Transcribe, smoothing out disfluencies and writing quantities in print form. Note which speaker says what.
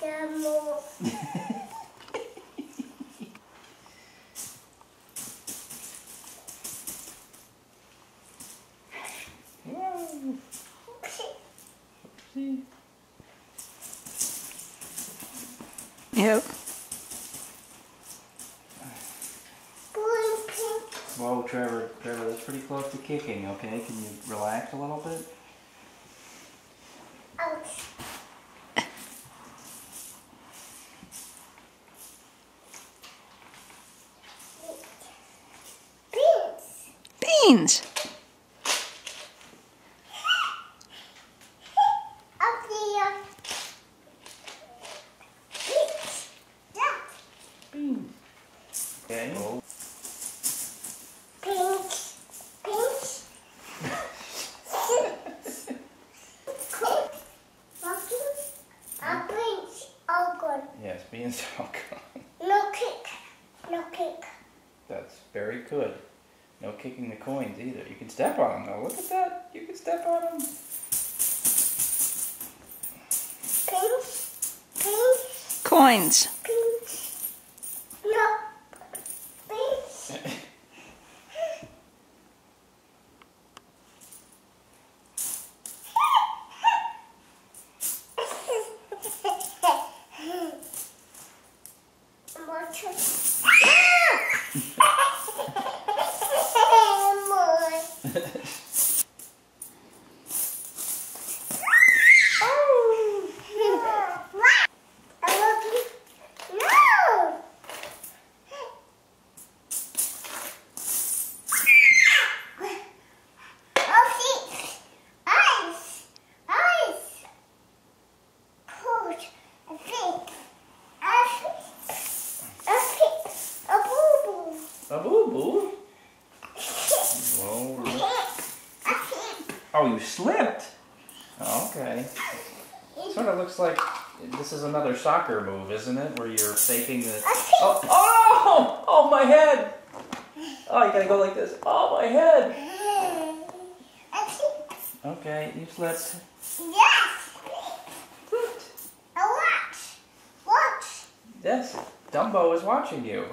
Speaker 1: Demo.
Speaker 2: Whoa. See?
Speaker 3: Yep.
Speaker 2: Whoa, Trevor, that's pretty close to kicking, okay? Can you relax a little bit?
Speaker 1: Ouch.
Speaker 3: Beans.
Speaker 1: Up there.
Speaker 2: Beans. Okay. Oh.
Speaker 1: Pink.
Speaker 2: Yes, beans all gone.
Speaker 1: No kick. No kick.
Speaker 2: That's very good. No kicking the coins either. You can step on them though. Look at that. You can step on them.
Speaker 1: Pink.
Speaker 3: Coins.
Speaker 1: Pink. No. Pink.
Speaker 2: A boo-boo? Whoa. Oh, you slipped? Oh, okay. Sort of looks like this is another soccer move, isn't it? Where you're faking the... Oh, oh! Oh, my head! Oh, you gotta go like this. Oh, my head! Okay, you slipped.
Speaker 1: Yes! Watch! Watch!
Speaker 2: Yes, Dumbo is watching you.